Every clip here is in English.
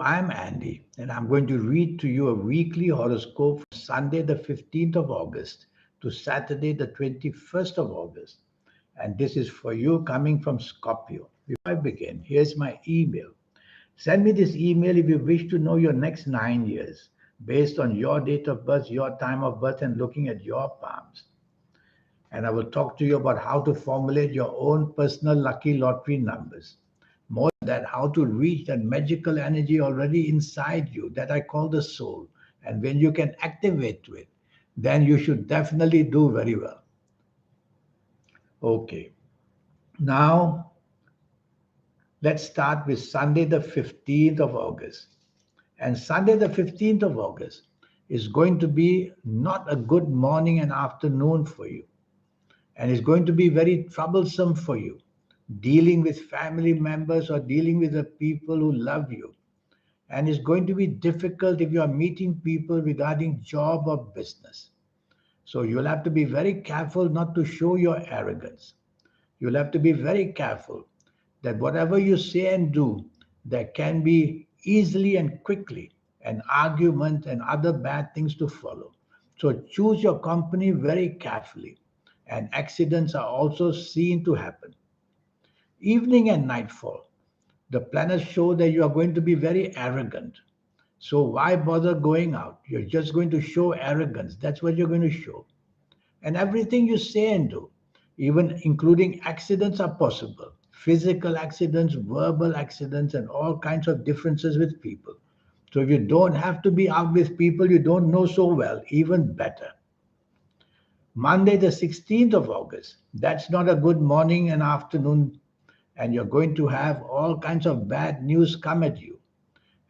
I'm Andy, and I'm going to read to you a weekly horoscope from Sunday, the 15th of August to Saturday, the 21st of August. And this is for you coming from Scorpio. Before I begin, here's my email. Send me this email if you wish to know your next 9 years based on your date of birth, your time of birth, and looking at your palms. And I will talk to you about how to formulate your own personal lucky lottery numbers. More than that, how to reach that magical energy already inside you that I call the soul. And when you can activate to it, then you should definitely do very well. Okay, now let's start with Sunday, the 15th of August. And Sunday, the 15th of August, is going to be not a good morning and afternoon for you. And it's going to be very troublesome for you, dealing with family members or dealing with the people who love you. And it's going to be difficult if you are meeting people regarding job or business. So you'll have to be very careful not to show your arrogance. You'll have to be very careful that whatever you say and do, there can be easily and quickly an argument and other bad things to follow. So choose your company very carefully, and accidents are also seen to happen. Evening and nightfall, the planets show that you are going to be very arrogant. So why bother going out? You're just going to show arrogance. That's what you're going to show. And everything you say and do, even including accidents, are possible. Physical accidents, verbal accidents, and all kinds of differences with people. So if you don't have to be out with people you don't know so well, even better. Monday, the 16th of August, that's not a good morning and afternoon, and you're going to have all kinds of bad news come at you.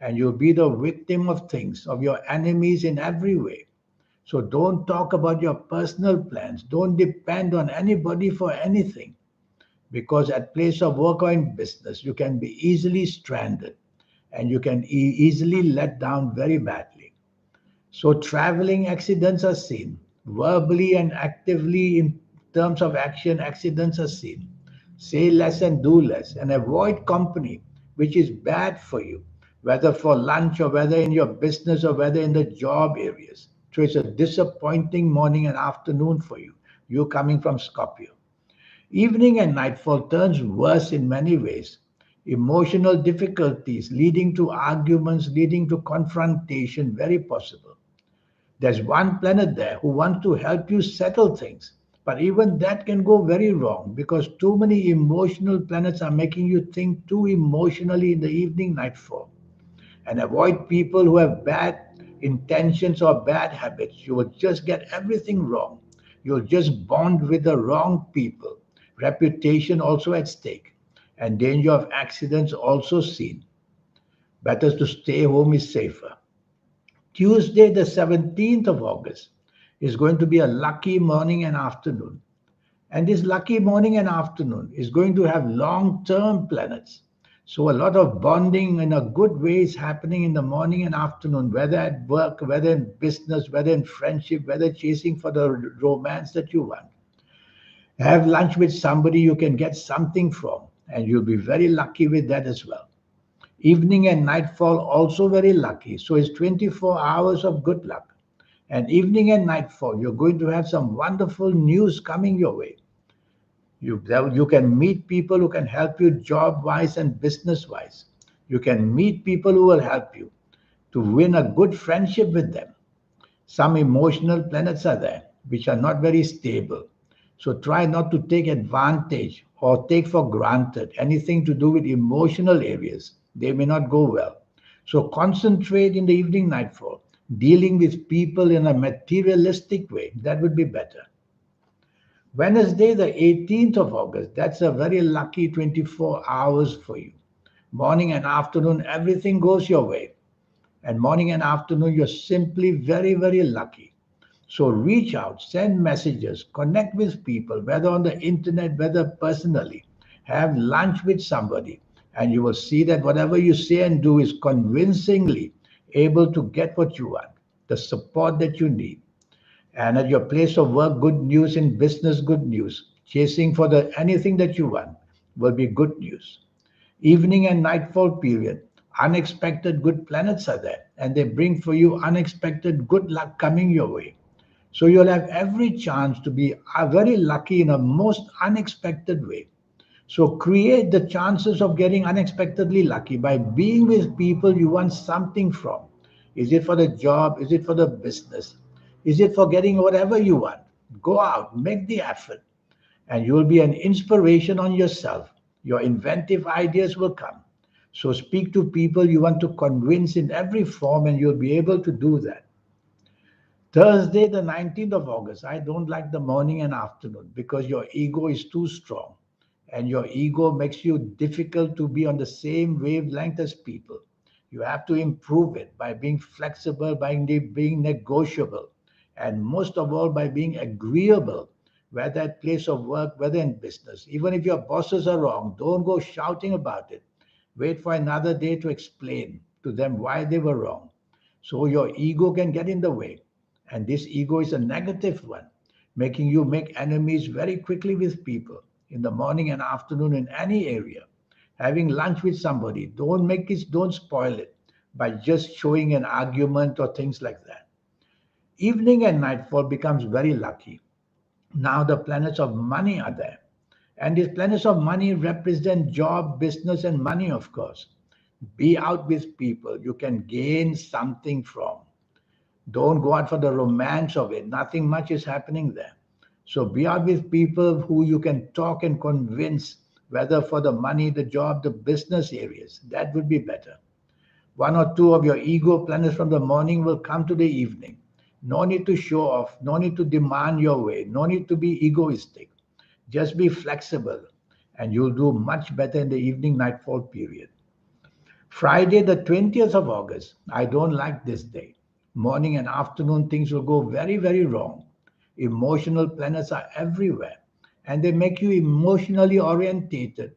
And you'll be the victim of things, of your enemies in every way. So don't talk about your personal plans. Don't depend on anybody for anything, because at place of work or in business, you can be easily stranded and you can easily let down very badly. So traveling accidents are seen. Verbally and actively in terms of action, accidents are seen. Say less and do less, and avoid company which is bad for you, whether for lunch or whether in your business or whether in the job areas. So it's a disappointing morning and afternoon for you, you coming from Scorpio. Evening and nightfall turns worse in many ways. Emotional difficulties leading to arguments, leading to confrontation, very possible. There's one planet there who wants to help you settle things. But even that can go very wrong because too many emotional planets are making you think too emotionally in the evening nightfall. And avoid people who have bad intentions or bad habits. You will just get everything wrong. You'll just bond with the wrong people. Reputation also at stake. And danger of accidents also seen. Better to stay home is safer. Tuesday, the 17th of August, is going to be a lucky morning and afternoon. And this lucky morning and afternoon is going to have long term planets. So, a lot of bonding in a good way is happening in the morning and afternoon, whether at work, whether in business, whether in friendship, whether chasing for the romance that you want. Have lunch with somebody you can get something from, and you'll be very lucky with that as well. Evening and nightfall also very lucky. So it's 24 hours of good luck. And evening and nightfall, you're going to have some wonderful news coming your way. You can meet people who can help you job wise and business wise. You can meet people who will help you to win a good friendship with them. Some emotional planets are there which are not very stable. So try not to take advantage or take for granted anything to do with emotional areas. They may not go well. So concentrate in the evening nightfall, dealing with people in a materialistic way. That would be better. Wednesday, the 18th of August, that's a very lucky 24 hours for you. Morning and afternoon, everything goes your way. And morning and afternoon, you're simply very, very lucky. So reach out, send messages, connect with people, whether on the internet, whether personally. Have lunch with somebody, and you will see that whatever you say and do is convincingly able to get what you want, the support that you need. And at your place of work, good news; in business, good news. Chasing for the anything that you want will be good news. Evening and nightfall period Unexpected good planets are there, and they bring for you unexpected good luck coming your way. So you'll have every chance to be very lucky in a most unexpected way. So create the chances of getting unexpectedly lucky by being with people you want something from. Is it for the job? Is it for the business? Is it for getting whatever you want? Go out, make the effort, and you will be an inspiration on yourself. Your inventive ideas will come. So speak to people you want to convince in every form, and you'll be able to do that. Thursday, the 19th of August, I don't like the morning and afternoon because your ego is too strong and your ego makes you difficult to be on the same wavelength as people. You have to improve it by being flexible, by being negotiable, and most of all, by being agreeable, whether at place of work, whether in business. Even if your bosses are wrong, don't go shouting about it. Wait for another day to explain to them why they were wrong. So your ego can get in the way. And this ego is a negative one, making you make enemies very quickly with people in the morning and afternoon in any area. Having lunch with somebody, don't spoil it by just showing an argument or things like that. Evening and nightfall becomes very lucky. Now the planets of money are there. And these planets of money represent job, business, and money, of course. Be out with people you can gain something from. Don't go out for the romance of it. Nothing much is happening there. So be out with people who you can talk and convince, whether for the money, the job, the business areas. That would be better. One or two of your ego planets from the morning will come to the evening. No need to show off, no need to demand your way, no need to be egoistic. Just be flexible, and you'll do much better in the evening nightfall period. Friday, the 20th of August. I don't like this day. Morning and afternoon things will go very, very wrong. Emotional planets are everywhere and they make you emotionally orientated.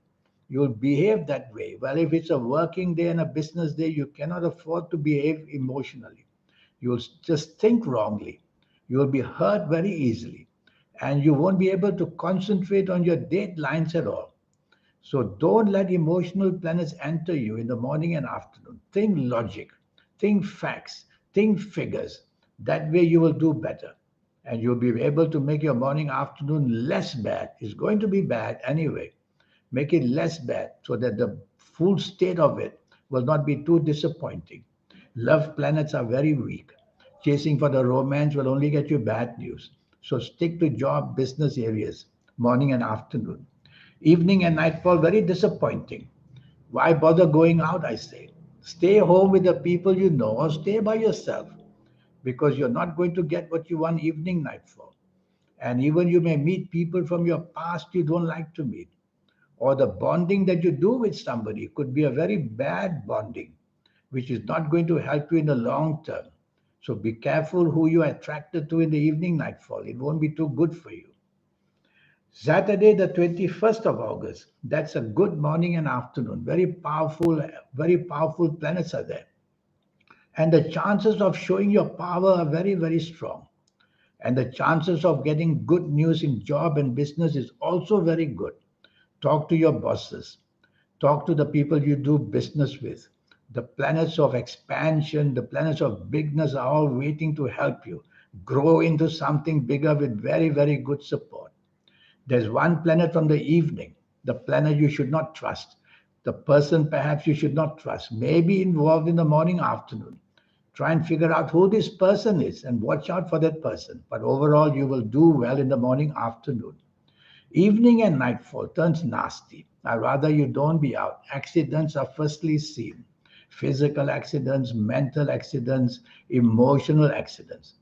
You'll behave that way. Well, if it's a working day and a business day, you cannot afford to behave emotionally. You'll just think wrongly. You'll be hurt very easily and you won't be able to concentrate on your deadlines at all. So don't let emotional planets enter you in the morning and afternoon. Think logic, think facts, think figures. That way you will do better. And you'll be able to make your morning, afternoon less bad. It's going to be bad anyway. Make it less bad so that the full state of it will not be too disappointing. Love planets are very weak. Chasing for the romance will only get you bad news. So stick to job, business areas, morning and afternoon. Evening and nightfall, very disappointing. Why bother going out, I say? Stay home with the people you know or stay by yourself because you're not going to get what you want evening, nightfall. And even you may meet people from your past you don't like to meet. Or the bonding that you do with somebody could be a very bad bonding, which is not going to help you in the long term. So be careful who you are attracted to in the evening, nightfall. It won't be too good for you. Saturday, the 21st of August, that's a good morning and afternoon. Very powerful planets are there. And the chances of showing your power are very, very strong. And the chances of getting good news in job and business is also very good. Talk to your bosses, talk to the people you do business with. The planets of expansion, the planets of bigness are all waiting to help you grow into something bigger with very, very good support. There's one planet from the evening, the planet you should not trust. The person perhaps you should not trust, may be involved in the morning, afternoon. Try and figure out who this person is and watch out for that person. But overall, you will do well in the morning, afternoon. Evening and nightfall turns nasty. I rather you don't be out. Accidents are firstly seen. Physical accidents, mental accidents, emotional accidents.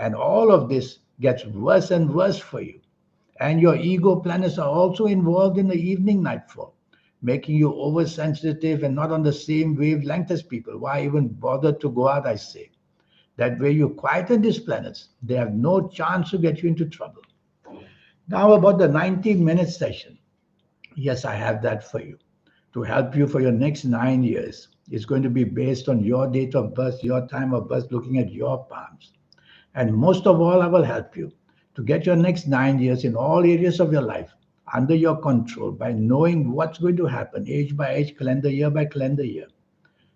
And all of this gets worse and worse for you. And your ego planets are also involved in the evening nightfall, making you oversensitive and not on the same wavelength as people. Why even bother to go out, I say? That way you quieten these planets. They have no chance to get you into trouble. Now about the 90-minute session. Yes, I have that for you to help you for your next 9 years. It's going to be based on your date of birth, your time of birth, looking at your palms. And most of all, I will help you to get your next 9 years in all areas of your life under your control by knowing what's going to happen age by age, calendar year by calendar year.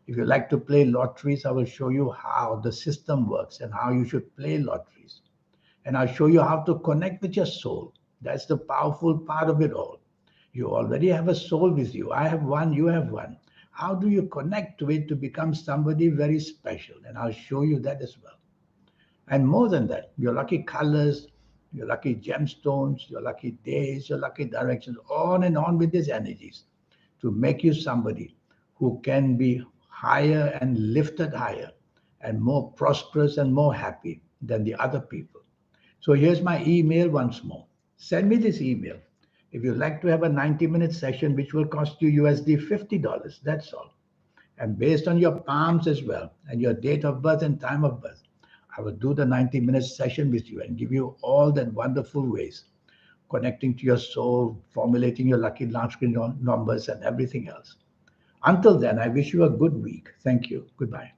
If you like to play lotteries, I will show you how the system works and how you should play lotteries. And I'll show you how to connect with your soul. That's the powerful part of it all. You already have a soul with you. I have one, you have one. How do you connect to it to become somebody very special? And I'll show you that as well. And more than that, your lucky colors, your lucky gemstones, your lucky days, your lucky directions, on and on with these energies to make you somebody who can be higher and lifted higher and more prosperous and more happy than the other people. So here's my email once more. Send me this email if you'd like to have a 90-minute session, which will cost you USD $50. That's all. And based on your palms as well and your date of birth and time of birth, I will do the 90-minute session with you and give you all that wonderful ways, connecting to your soul, formulating your lucky large numbers and everything else. Until then, I wish you a good week. Thank you. Goodbye.